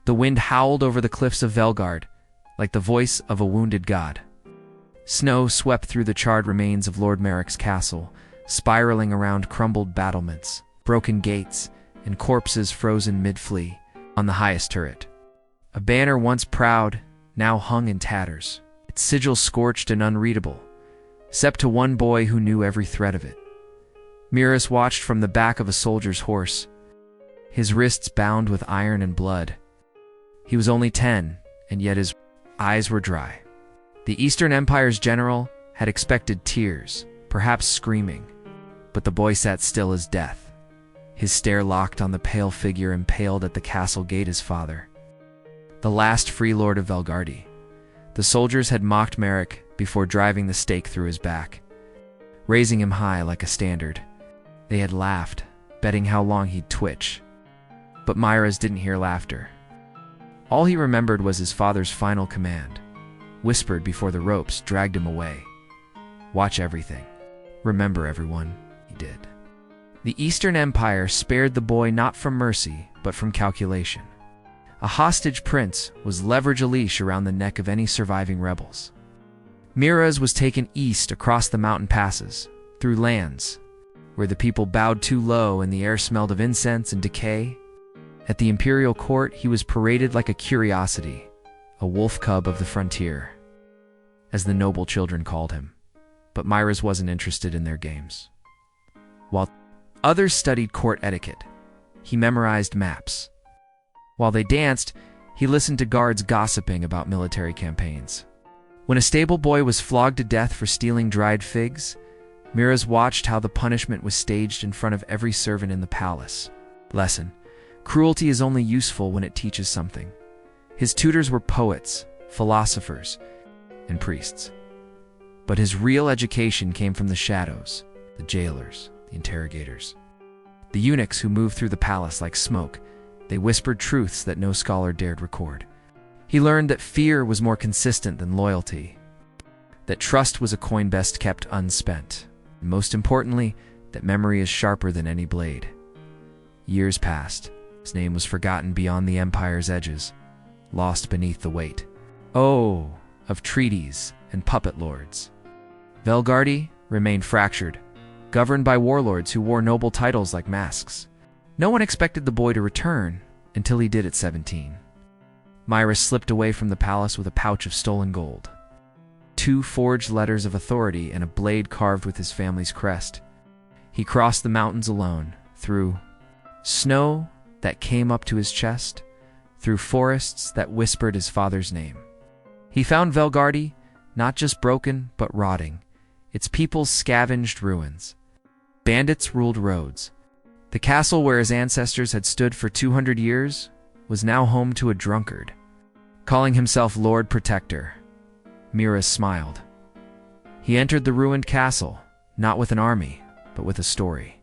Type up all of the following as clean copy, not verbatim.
The wind howled over the cliffs of Velgard, like the voice of a wounded god. Snow swept through the charred remains of Lord Merrick's castle, spiraling around crumbled battlements, broken gates, and corpses frozen mid-flee on the highest turret. A banner once proud now hung in tatters, its sigil scorched and unreadable, except to one boy who knew every thread of it. Miras watched from the back of a soldier's horse, his wrists bound with iron and blood. He was only 10, and yet his eyes were dry. The Eastern Empire's general had expected tears, perhaps screaming, but the boy sat still as death, his stare locked on the pale figure impaled at the castle gate, his father, the last free lord of Velgardi. The soldiers had mocked Merrick before driving the stake through his back, raising him high like a standard. They had laughed, betting how long he'd twitch. But Miras didn't hear laughter. All he remembered was his father's final command, whispered before the ropes dragged him away. Watch everything. Remember everyone, he did. The Eastern Empire spared the boy not from mercy, but from calculation. A hostage prince was leverage a leash around the neck of any surviving rebels. Miras was taken east across the mountain passes, through lands where the people bowed too low and the air smelled of incense and decay. At the imperial court, he was paraded like a curiosity, a wolf cub of the frontier, as the noble children called him. But Miras wasn't interested in their games. While others studied court etiquette, he memorized maps. While they danced, he listened to guards gossiping about military campaigns. When a stable boy was flogged to death for stealing dried figs, Miras watched how the punishment was staged in front of every servant in the palace. Lesson: cruelty is only useful when it teaches something. His tutors were poets, philosophers, and priests. But his real education came from the shadows, the jailers, the interrogators. The eunuchs who moved through the palace like smoke, they whispered truths that no scholar dared record. He learned that fear was more consistent than loyalty, that trust was a coin best kept unspent, and most importantly, that memory is sharper than any blade. Years passed. His name was forgotten beyond the empire's edges, lost beneath the weight, of treaties and puppet lords. Velgardi remained fractured, governed by warlords who wore noble titles like masks. No one expected the boy to return until he did at 17. Miras slipped away from the palace with a pouch of stolen gold, 2 forged letters of authority, and a blade carved with his family's crest. He crossed the mountains alone, through snow that came up to his chest, through forests that whispered his father's name. He found Velgardi not just broken, but rotting, its people's scavenged ruins. Bandits ruled roads. The castle where his ancestors had stood for 200 years was now home to a drunkard. Calling himself Lord Protector, Miras smiled. He entered the ruined castle, not with an army, but with a story.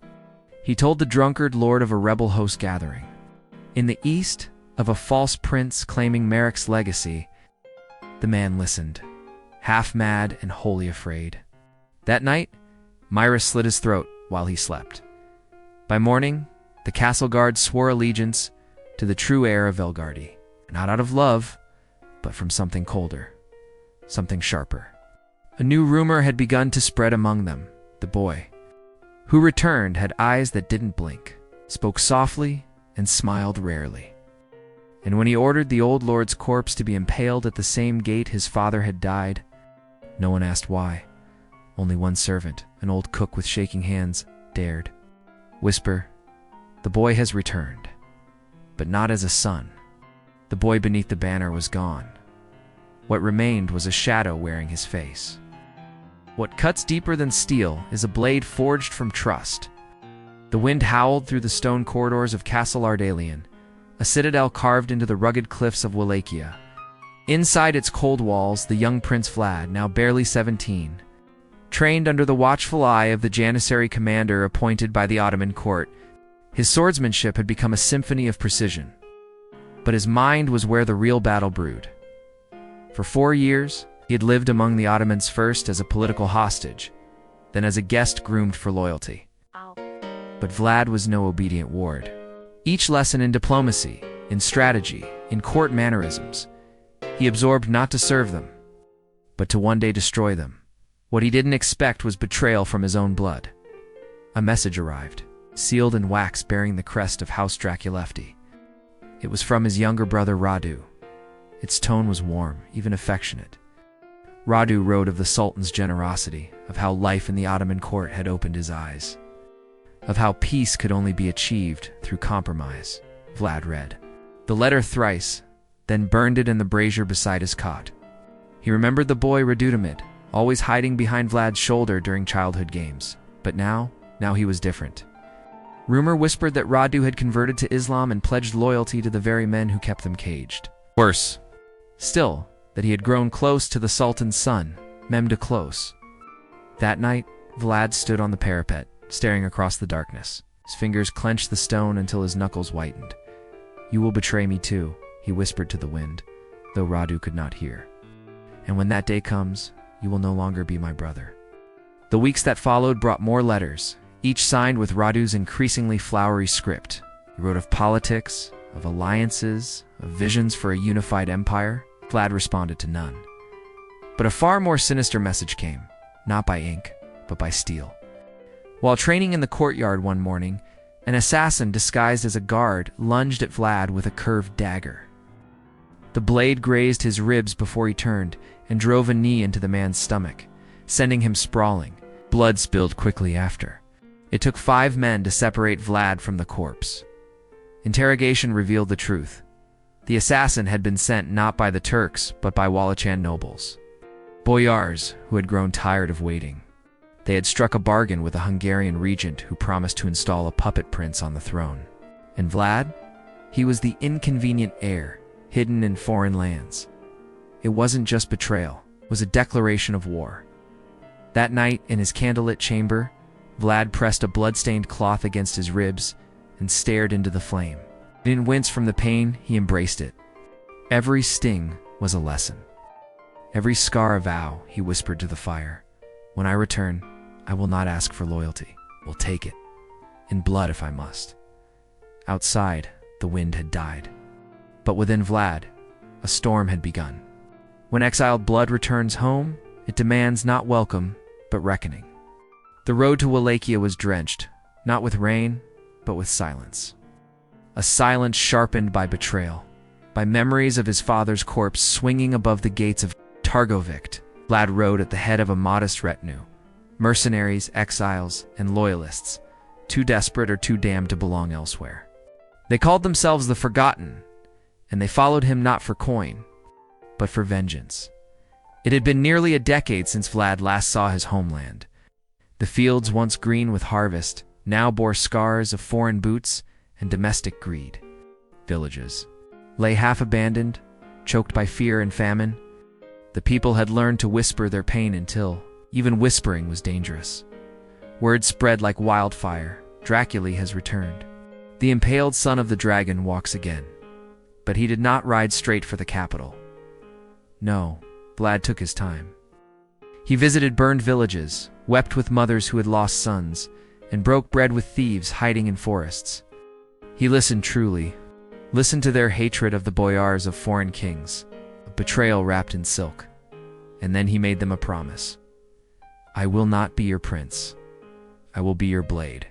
He told the drunkard lord of a rebel host gathering in the east, of a false prince claiming Merrick's legacy. The man listened, half mad and wholly afraid. That night, Miras slit his throat while he slept. By morning, the castle guard swore allegiance to the true heir of Velgardi, not out of love, but from something colder, something sharper. A new rumor had begun to spread among them. The boy, who returned, had eyes that didn't blink, spoke softly, and smiled rarely. And when he ordered the old lord's corpse to be impaled at the same gate his father had died, no one asked why. Only one servant, an old cook with shaking hands, dared whisper, "The boy has returned, but not as a son." The boy beneath the banner was gone. What remained was a shadow wearing his face. What cuts deeper than steel is a blade forged from trust. The wind howled through the stone corridors of Castle Ardalian, a citadel carved into the rugged cliffs of Wallachia. Inside its cold walls, the young Prince Vlad, now barely 17, trained under the watchful eye of the Janissary commander appointed by the Ottoman court. His swordsmanship had become a symphony of precision, but his mind was where the real battle brewed. For 4 years, he had lived among the Ottomans, first as a political hostage, then as a guest groomed for loyalty. But Vlad was no obedient ward. Each lesson in diplomacy, in strategy, in court mannerisms. He absorbed not to serve them, but to one day destroy them. What he didn't expect was betrayal from his own blood. A message arrived, sealed in wax bearing the crest of House Draculefti. It was from his younger brother Radu. Its tone was warm, even affectionate. Radu wrote of the Sultan's generosity, of how life in the Ottoman court had opened his eyes, of how peace could only be achieved through compromise. Vlad read the letter thrice, then burned it in the brazier beside his cot. He remembered the boy Radutamid, always hiding behind Vlad's shoulder during childhood games. But now he was different. Rumor whispered that Radu had converted to Islam and pledged loyalty to the very men who kept them caged. Worse still, that he had grown close to the Sultan's son, Memdu Close. That night, Vlad stood on the parapet, staring across the darkness. His fingers clenched the stone until his knuckles whitened. "You will betray me too," he whispered to the wind, though Radu could not hear. "And when that day comes, you will no longer be my brother." The weeks that followed brought more letters, each signed with Radu's increasingly flowery script. He wrote of politics, of alliances, of visions for a unified empire. Vlad responded to none. But a far more sinister message came, not by ink, but by steel. While training in the courtyard one morning, an assassin disguised as a guard lunged at Vlad with a curved dagger. The blade grazed his ribs before he turned and drove a knee into the man's stomach, sending him sprawling. Blood spilled quickly after. It took 5 men to separate Vlad from the corpse. Interrogation revealed the truth. The assassin had been sent not by the Turks, but by Wallachan nobles. Bojars, who had grown tired of waiting. They had struck a bargain with a Hungarian regent who promised to install a puppet prince on the throne. And Vlad? He was the inconvenient heir, hidden in foreign lands. It wasn't just betrayal, it was a declaration of war. That night, in his candlelit chamber, Vlad pressed a blood-stained cloth against his ribs and stared into the flame. He didn't wince from the pain, he embraced it. Every sting was a lesson. Every scar a vow, he whispered to the fire. "When I return, I will not ask for loyalty. I will take it, in blood if I must." Outside, the wind had died. But within Vlad, a storm had begun. When exiled blood returns home, it demands not welcome, but reckoning. The road to Wallachia was drenched, not with rain, but with silence. A silence sharpened by betrayal, by memories of his father's corpse swinging above the gates of Targovict. Vlad rode at the head of a modest retinue, mercenaries, exiles, and loyalists, too desperate or too damned to belong elsewhere. They called themselves the Forgotten, and they followed him not for coin, but for vengeance. It had been nearly a decade since Vlad last saw his homeland. The fields, once green with harvest, now bore scars of foreign boots and domestic greed. Villages lay half abandoned, choked by fear and famine. The people had learned to whisper their pain until even whispering was dangerous. Word spread like wildfire. Dracula has returned. The impaled son of the dragon walks again. But he did not ride straight for the capital. No, Vlad took his time. He visited burned villages, wept with mothers who had lost sons, and broke bread with thieves hiding in forests. He listened truly, listened to their hatred of the Bojars of foreign kings, a betrayal wrapped in silk. And then he made them a promise. "I will not be your prince. I will be your blade."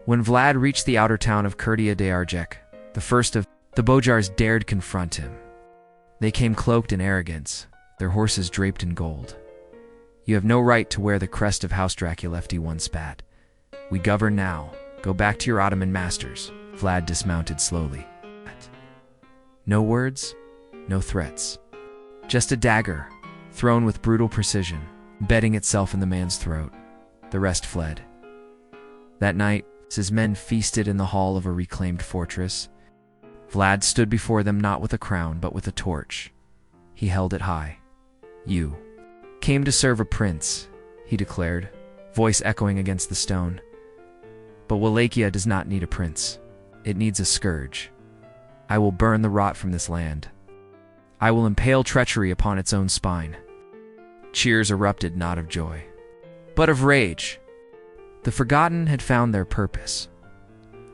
When Vlad reached the outer town of Kurdia de Arjek, the first of the Bojars dared confront him. They came cloaked in arrogance, their horses draped in gold. "You have no right to wear the crest of House Draculefti," one spat. "We govern now. Go back to your Ottoman masters." Vlad dismounted slowly. No words, no threats. Just a dagger, thrown with brutal precision, embedding itself in the man's throat. The rest fled. That night, as his men feasted in the hall of a reclaimed fortress, Vlad stood before them not with a crown but with a torch. He held it high. "You came to serve a prince," he declared, voice echoing against the stone. "But Wallachia does not need a prince. It needs a scourge. I will burn the rot from this land. I will impale treachery upon its own spine." Cheers erupted, not of joy, but of rage. The Forgotten had found their purpose.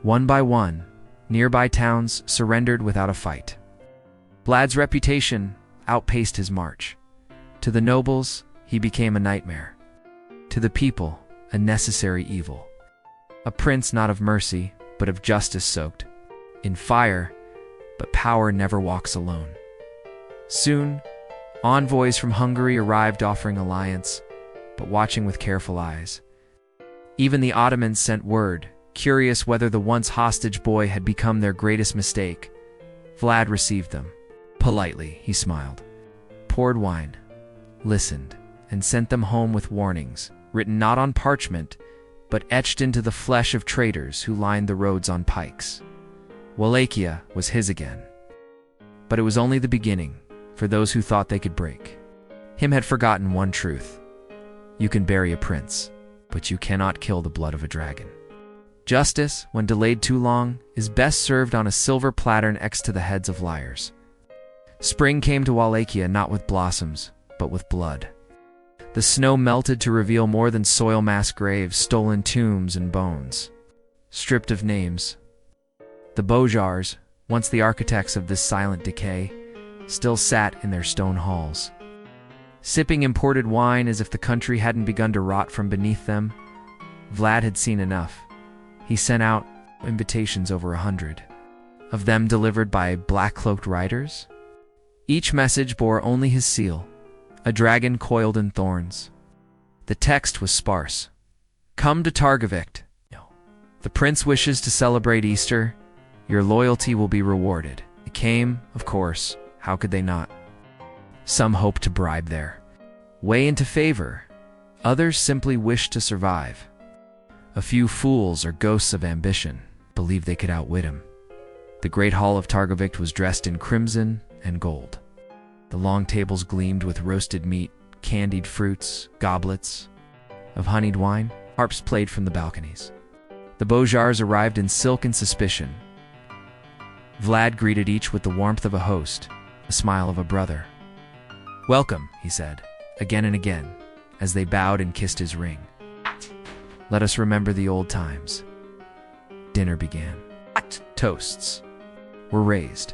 One by one, nearby towns surrendered without a fight. Vlad's reputation outpaced his march. To the nobles, he became a nightmare. To the people, a necessary evil. A prince not of mercy, but of justice soaked in fire, but power never walks alone. Soon, envoys from Hungary arrived offering alliance, but watching with careful eyes. Even the Ottomans sent word, curious whether the once hostage boy had become their greatest mistake. Vlad received them. Politely, he smiled, poured wine, listened, and sent them home with warnings, written not on parchment, but etched into the flesh of traitors who lined the roads on pikes. Wallachia was his again. But it was only the beginning, for those who thought they could break. Him had forgotten one truth. You can bury a prince, but you cannot kill the blood of a dragon. Justice, when delayed too long, is best served on a silver platter next to the heads of liars. Spring came to Wallachia not with blossoms, but with blood. The snow melted to reveal more than soil mass graves, stolen tombs and bones. Stripped of names, the Bojars, once the architects of this silent decay, still sat in their stone halls, sipping imported wine as if the country hadn't begun to rot from beneath them. Vlad had seen enough. He sent out invitations over 100, of them delivered by black-cloaked riders. Each message bore only his seal, a dragon coiled in thorns. The text was sparse. Come to Targovict. The prince wishes to celebrate Easter. Your loyalty will be rewarded. It came, of course. How could they not? Some hoped to bribe their way into favor. Others simply wished to survive. A few fools or ghosts of ambition believed they could outwit him. The great hall of Targovict was dressed in crimson and gold. The long tables gleamed with roasted meat, candied fruits, goblets of honeyed wine. Harps played from the balconies. The Bojars arrived in silk and suspicion. Vlad greeted each with the warmth of a host, the smile of a brother. Welcome, he said, again and again, as they bowed and kissed his ring. Let us remember the old times. Dinner began. Toasts were raised.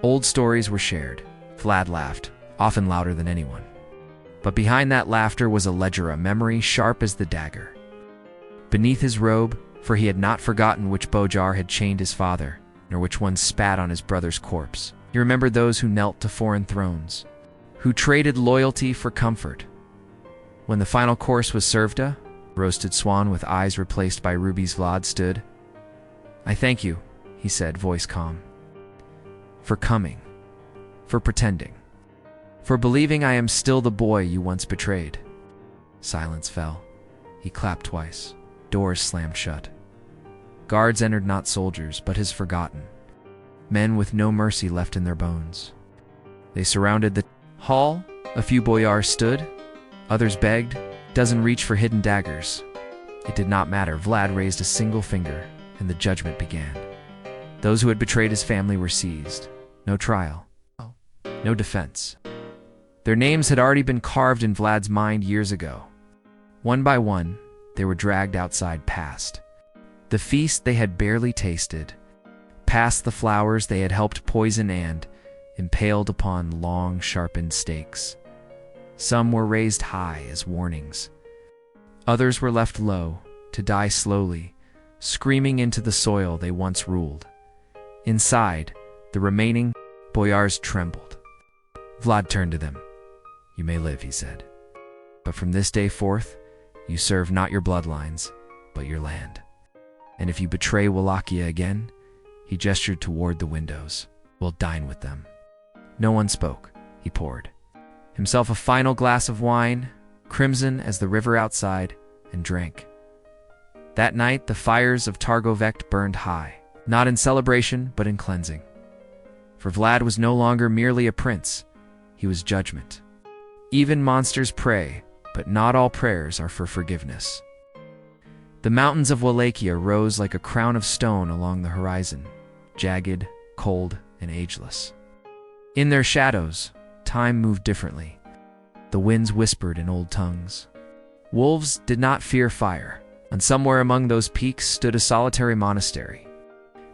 Old stories were shared. Vlad laughed, often louder than anyone. But behind that laughter was a ledger, a memory sharp as the dagger. Beneath his robe, for he had not forgotten which Bojar had chained his father, nor which one spat on his brother's corpse. He remembered those who knelt to foreign thrones, who traded loyalty for comfort. When the final course was served, a roasted swan with eyes replaced by rubies, Vlad stood. I thank you, he said, voice calm, for coming, for pretending, for believing I am still the boy you once betrayed. Silence fell. He clapped twice. Doors slammed shut. Guards entered, not soldiers, but his forgotten. Men with no mercy left in their bones. They surrounded the hall. A few boyars stood. Others begged. Dozen reached for hidden daggers. It did not matter. Vlad raised a single finger, and the judgment began. Those who had betrayed his family were seized. No trial. No defense. Their names had already been carved in Vlad's mind years ago. One by one, they were dragged outside, past the feast they had barely tasted, past the flowers they had helped poison, and impaled upon long, sharpened stakes. Some were raised high as warnings. Others were left low, to die slowly, screaming into the soil they once ruled. Inside, the remaining boyars trembled. Vlad turned to them. You may live, he said. But from this day forth, you serve not your bloodlines, but your land. And if you betray Wallachia again, he gestured toward the windows, we'll dine with them. No one spoke. He poured himself a final glass of wine, crimson as the river outside, and drank. That night, the fires of Targovict burned high, not in celebration, but in cleansing. For Vlad was no longer merely a prince. He was judgment. Even monsters pray, but not all prayers are for forgiveness. The mountains of Wallachia rose like a crown of stone along the horizon, jagged, cold, and ageless. In their shadows, time moved differently. The winds whispered in old tongues. Wolves did not fear fire, and somewhere among those peaks stood a solitary monastery.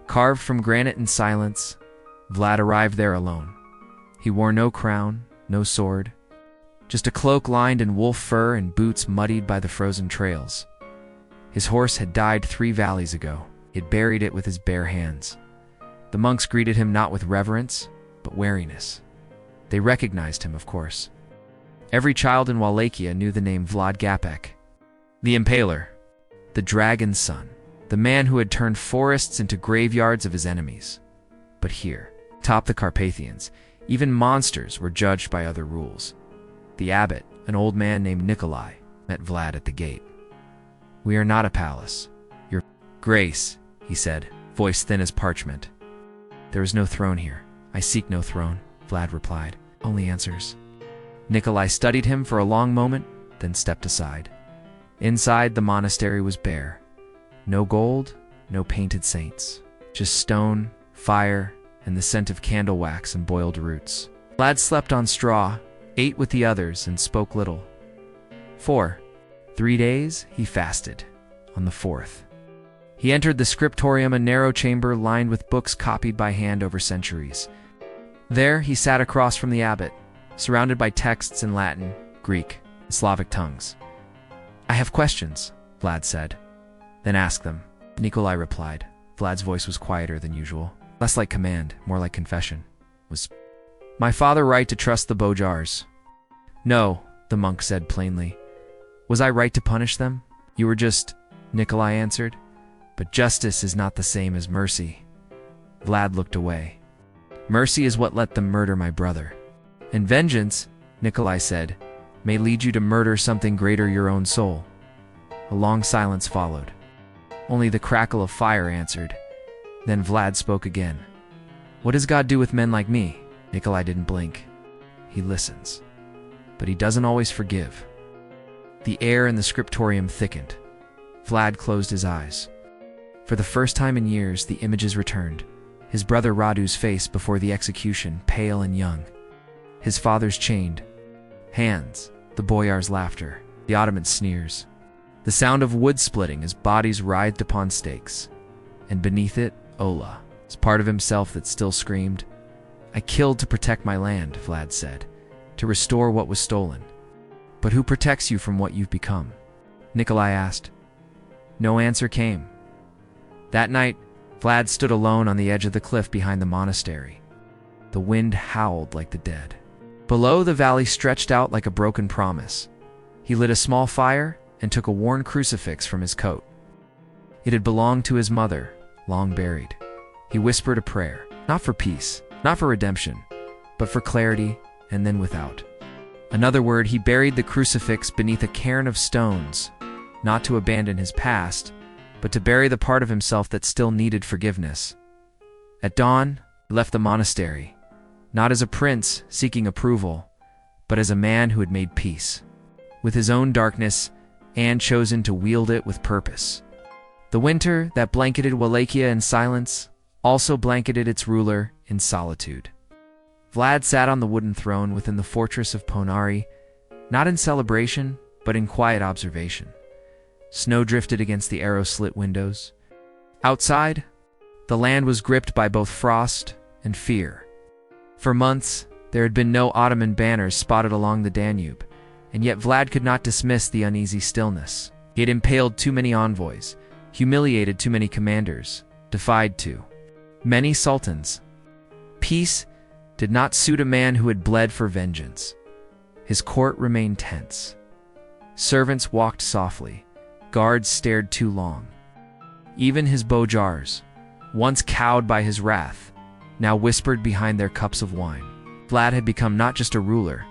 Carved from granite in silence, Vlad arrived there alone. He wore no crown, no sword, just a cloak lined in wolf fur and boots muddied by the frozen trails. His horse had died 3 valleys ago. He had buried it with his bare hands. The monks greeted him not with reverence, but wariness. They recognized him, of course. Every child in Wallachia knew the name Vlad the Impaler, the dragon's son, the man who had turned forests into graveyards of his enemies. But here, atop the Carpathians, even monsters were judged by other rules. The abbot, an old man named Nikolai, met Vlad at the gate. "We are not a palace. Your Grace," he said, voice thin as parchment. "There is no throne here. I seek no throne," Vlad replied. "Only answers." Nikolai studied him for a long moment, then stepped aside. Inside, the monastery was bare. No gold, no painted saints. Just stone, fire, and the scent of candle wax and boiled roots. Vlad slept on straw, ate with the others, and spoke little. For 3 days, he fasted. On the 4th, he entered the scriptorium, a narrow chamber lined with books copied by hand over centuries. There, he sat across from the abbot, surrounded by texts in Latin, Greek, and Slavic tongues. "I have questions," Vlad said. "Then ask them," Nikolai replied. Vlad's voice was quieter than usual, less like command, more like confession. "Was my father right to trust the Bojars?" "No," the monk said plainly. "Was I right to punish them?" "You were just," Nikolai answered. "But justice is not the same as mercy." Vlad looked away. "Mercy is what let them murder my brother. And vengeance," Nikolai said, "may lead you to murder something greater, your own soul." A long silence followed. Only the crackle of fire answered. Then Vlad spoke again. "What does God do with men like me?" Nikolai didn't blink. "He listens. But he doesn't always forgive." The air in the scriptorium thickened. Vlad closed his eyes. For the first time in years, the images returned. His brother Radu's face before the execution, pale and young. His father's chained hands, the Bojars' laughter, the Ottoman sneers. The sound of wood splitting as bodies writhed upon stakes. And beneath it, Ola, this part of himself that still screamed. "I killed to protect my land," Vlad said, "to restore what was stolen. But who protects you from what you've become?" Nikolai asked. No answer came. That night, Vlad stood alone on the edge of the cliff behind the monastery. The wind howled like the dead. Below, the valley stretched out like a broken promise. He lit a small fire and took a worn crucifix from his coat. It had belonged to his mother, long buried. He whispered a prayer, not for peace, not for redemption, but for clarity, and then without. Another word, he buried the crucifix beneath a cairn of stones, not to abandon his past, but to bury the part of himself that still needed forgiveness. At dawn, he left the monastery, not as a prince seeking approval, but as a man who had made peace with his own darkness and chosen to wield it with purpose. The winter that blanketed Wallachia in silence also blanketed its ruler in solitude. Vlad sat on the wooden throne within the fortress of Ponari, not in celebration, but in quiet observation. Snow drifted against the arrow-slit windows. Outside, the land was gripped by both frost and fear. For months, there had been no Ottoman banners spotted along the Danube, and yet Vlad could not dismiss the uneasy stillness. He had impaled too many envoys, humiliated too many commanders, defied too many sultans. Peace did not suit a man who had bled for vengeance. His court remained tense. Servants walked softly. Guards stared too long. Even his Bojars, once cowed by his wrath, now whispered behind their cups of wine. Vlad had become not just a ruler,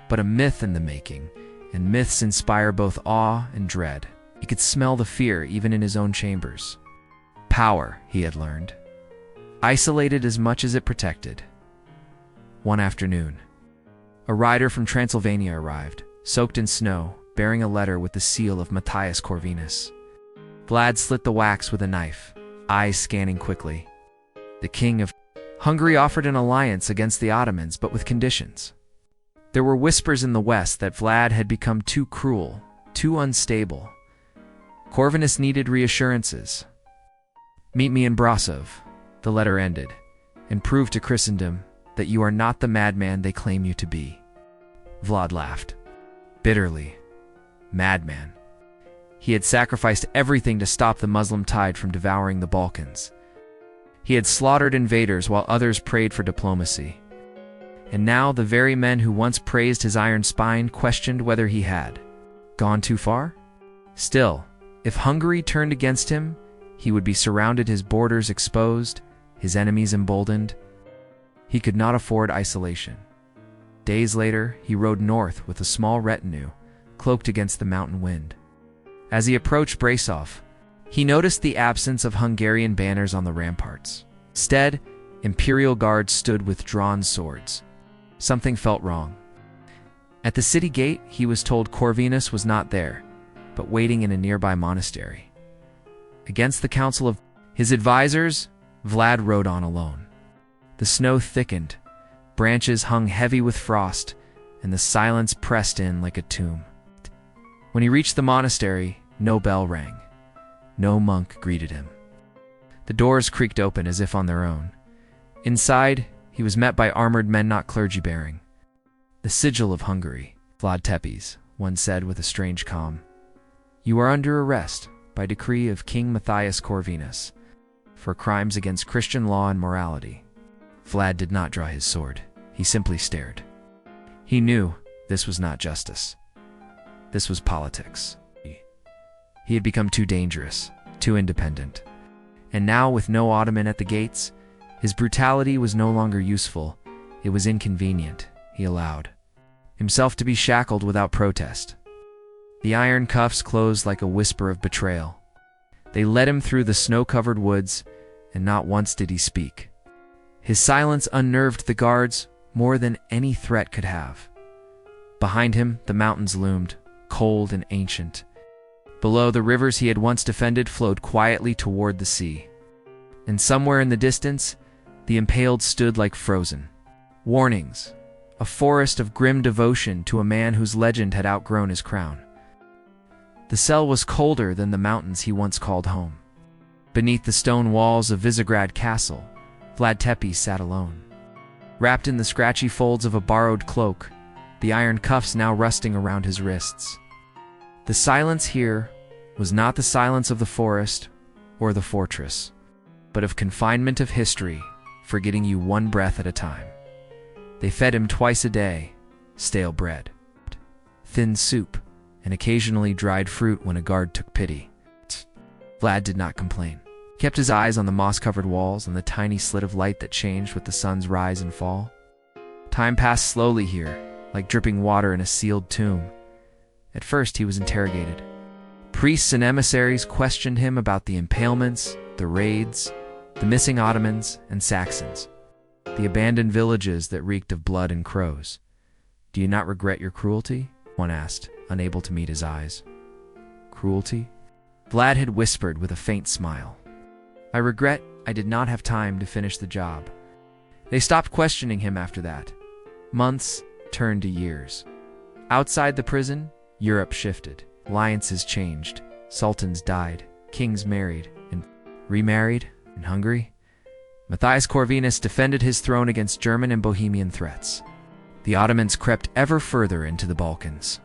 but a myth in the making, and myths inspire both awe and dread. He could smell the fear even in his own chambers. Power, he had learned, isolated as much as it protected. One afternoon, a rider from Transylvania arrived, soaked in snow, bearing a letter with the seal of Matthias Corvinus. Vlad slit the wax with a knife, eyes scanning quickly. The king of Hungary offered an alliance against the Ottomans, but with conditions. There were whispers in the west that Vlad had become too cruel, too unstable. Corvinus needed reassurances. "Meet me in Brasov," the letter ended. and prove to Christendom that you are not the madman they claim you to be." Vlad laughed bitterly. Madman. He had sacrificed everything to stop the Muslim tide from devouring the Balkans. He had slaughtered invaders while others prayed for diplomacy. And now the very men who once praised his iron spine questioned whether he had gone too far? Still, if Hungary turned against him, he would be surrounded, his borders exposed, his enemies emboldened. He could not afford isolation. Days later, he rode north with a small retinue, cloaked against the mountain wind. As he approached Brasov, he noticed the absence of Hungarian banners on the ramparts. Instead, imperial guards stood with drawn swords. Something felt wrong. At the city gate, he was told Corvinus was not there, but waiting in a nearby monastery. Against the counsel of his advisors, Vlad rode on alone. The snow thickened, branches hung heavy with frost, and the silence pressed in like a tomb. When he reached the monastery, no bell rang. No monk greeted him. The doors creaked open as if on their own. Inside, he was met by armored men not clergy-bearing. "The sigil of Hungary, Vlad Tepes," one said with a strange calm. "You are under arrest by decree of King Matthias Corvinus for crimes against Christian law and morality." Vlad did not draw his sword. He simply stared. He knew this was not justice. This was politics. He had become too dangerous, too independent. And now, with no Ottoman at the gates, his brutality was no longer useful. It was inconvenient. He allowed himself to be shackled without protest. The iron cuffs closed like a whisper of betrayal. They led him through the snow-covered woods, and not once did he speak. His silence unnerved the guards more than any threat could have. Behind him, the mountains loomed, cold and ancient. Below, the rivers he had once defended flowed quietly toward the sea. And somewhere in the distance, the Impaled stood like frozen. Warnings. A forest of grim devotion to a man whose legend had outgrown his crown. The cell was colder than the mountains he once called home. Beneath the stone walls of Visegrad Castle, Vlad Tepes sat alone. Wrapped in the scratchy folds of a borrowed cloak, the iron cuffs now rusting around his wrists. The silence here was not the silence of the forest or the fortress, but of confinement of history, forgetting you one breath at a time. They fed him twice a day, stale bread, thin soup, and occasionally dried fruit when a guard took pity. Vlad did not complain. He kept his eyes on the moss-covered walls and the tiny slit of light that changed with the sun's rise and fall. Time passed slowly here, like dripping water in a sealed tomb. At first, he was interrogated. Priests and emissaries questioned him about the impalements, the raids, the missing Ottomans and Saxons, the abandoned villages that reeked of blood and crows. "Do you not regret your cruelty?" one asked, unable to meet his eyes. Cruelty? Vlad had whispered with a faint smile. "I regret I did not have time to finish the job." They stopped questioning him after that. Months turned to years. Outside the prison, Europe shifted. Alliances changed. Sultans died. Kings married and remarried. In Hungary, Matthias Corvinus defended his throne against German and Bohemian threats. The Ottomans crept ever further into the Balkans.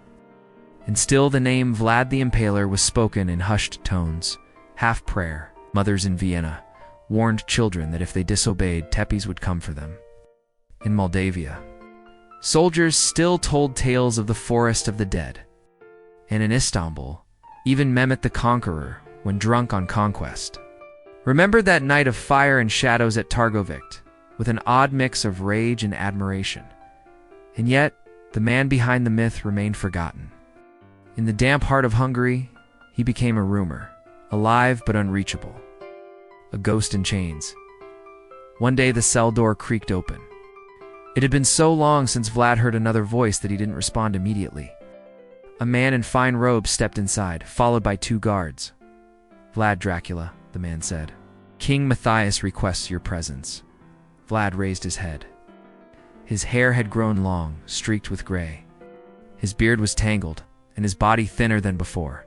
And still the name Vlad the Impaler was spoken in hushed tones. Half prayer, mothers in Vienna warned children that if they disobeyed, Tepes would come for them. In Moldavia, soldiers still told tales of the forest of the dead. And in Istanbul, even Mehmet the Conqueror, when drunk on conquest, remembered that night of fire and shadows at Targovik, with an odd mix of rage and admiration. And yet, the man behind the myth remained forgotten. In the damp heart of Hungary, he became a rumor, alive but unreachable. A ghost in chains. One day the cell door creaked open. It had been so long since Vlad heard another voice that he didn't respond immediately. A man in fine robes stepped inside, followed by 2 guards. "Vlad Dracula," the man said. "King Matthias requests your presence." Vlad raised his head. His hair had grown long, streaked with gray. His beard was tangled, and his body thinner than before.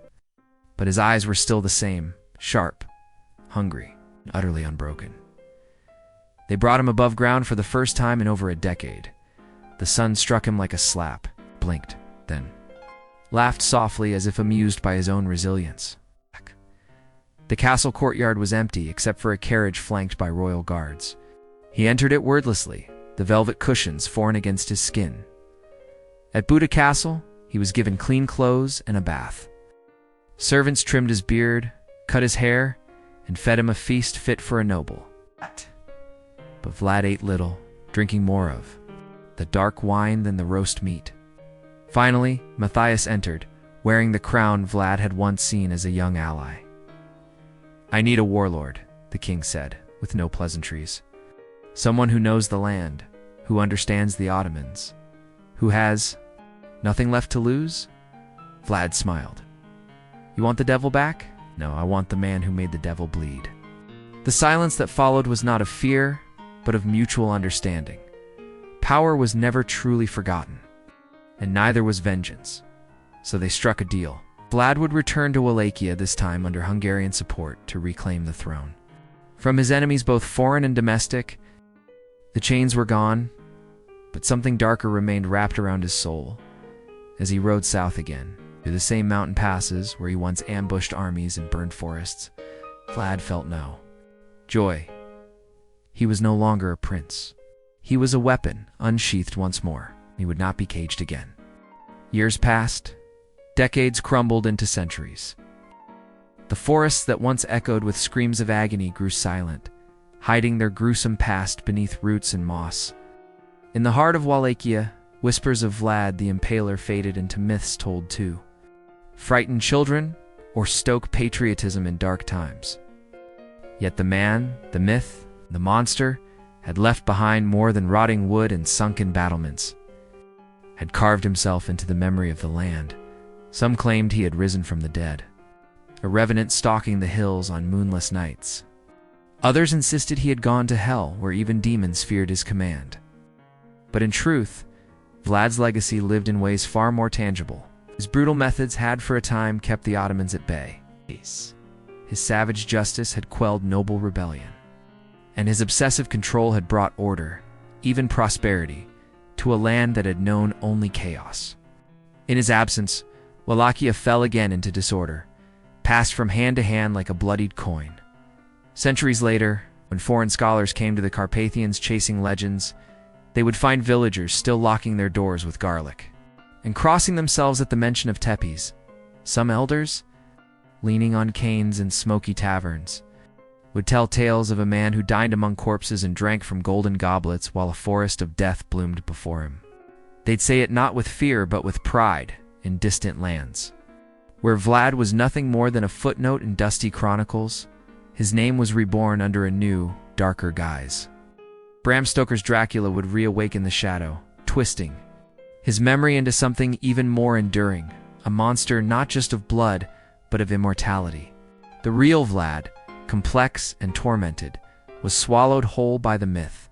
But his eyes were still the same, sharp, hungry, and utterly unbroken. They brought him above ground for the first time in over a decade. The sun struck him like a slap, blinked, then laughed softly as if amused by his own resilience. The castle courtyard was empty except for a carriage flanked by royal guards. He entered it wordlessly, the velvet cushions foreign against his skin. At Buda Castle, he was given clean clothes and a bath. Servants trimmed his beard, cut his hair, and fed him a feast fit for a noble. But Vlad ate little, drinking more of the dark wine than the roast meat. Finally, Matthias entered, wearing the crown Vlad had once seen as a young ally. "I need a warlord," the king said, with no pleasantries. "Someone who knows the land, who understands the Ottomans, who has nothing left to lose?" Vlad smiled. "You want the devil back?" "No, I want the man who made the devil bleed." The silence that followed was not of fear, but of mutual understanding. Power was never truly forgotten, and neither was vengeance. So they struck a deal. Vlad would return to Wallachia, this time under Hungarian support, to reclaim the throne. From his enemies, both foreign and domestic, the chains were gone, but something darker remained wrapped around his soul. As he rode south again, through the same mountain passes where he once ambushed armies and burned forests, Vlad felt no joy. He was no longer a prince. He was a weapon, unsheathed once more. He would not be caged again. Years passed. Decades crumbled into centuries. The forests that once echoed with screams of agony grew silent, hiding their gruesome past beneath roots and moss. In the heart of Wallachia, whispers of Vlad the Impaler faded into myths told to frighten children or stoke patriotism in dark times. Yet the man, the myth, the monster had left behind more than rotting wood and sunken battlements, had carved himself into the memory of the land. Some claimed he had risen from the dead, a revenant stalking the hills on moonless nights. Others insisted he had gone to hell, where even demons feared his command. But in truth, Vlad's legacy lived in ways far more tangible. His brutal methods had for a time kept the Ottomans at bay. His savage justice had quelled noble rebellion, and his obsessive control had brought order, even prosperity, to a land that had known only chaos. In his absence, Wallachia fell again into disorder, passed from hand to hand like a bloodied coin. Centuries later, when foreign scholars came to the Carpathians chasing legends, they would find villagers still locking their doors with garlic and crossing themselves at the mention of tepes. Some elders, leaning on canes in smoky taverns, would tell tales of a man who dined among corpses and drank from golden goblets while a forest of death bloomed before him. They'd say it not with fear but with pride in distant lands. Where Vlad was nothing more than a footnote in dusty chronicles, his name was reborn under a new, darker guise. Bram Stoker's Dracula would reawaken the shadow, twisting his memory into something even more enduring, a monster not just of blood, but of immortality. The real Vlad, complex and tormented, was swallowed whole by the myth,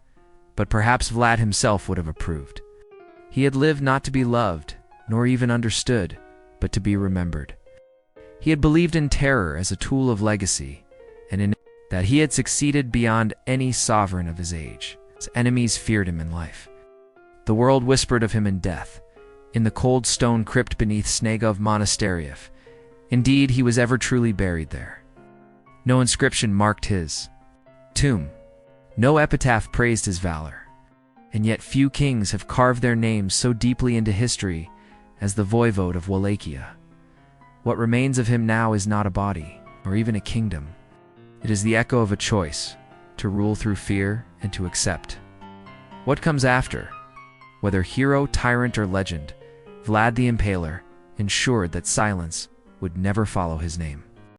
but perhaps Vlad himself would have approved. He had lived not to be loved, nor even understood, but to be remembered. He had believed in terror as a tool of legacy, and in that he had succeeded beyond any sovereign of his age. His enemies feared him in life. The world whispered of him in death, in the cold stone crypt beneath Snegov Monastery. If indeed he was ever truly buried there. No inscription marked his tomb. No epitaph praised his valor. And yet few kings have carved their names so deeply into history as the voivode of Wallachia. What remains of him now is not a body, or even a kingdom. It is the echo of a choice, to rule through fear and to accept what comes after. Whether hero, tyrant, or legend, Vlad the Impaler ensured that silence would never follow his name.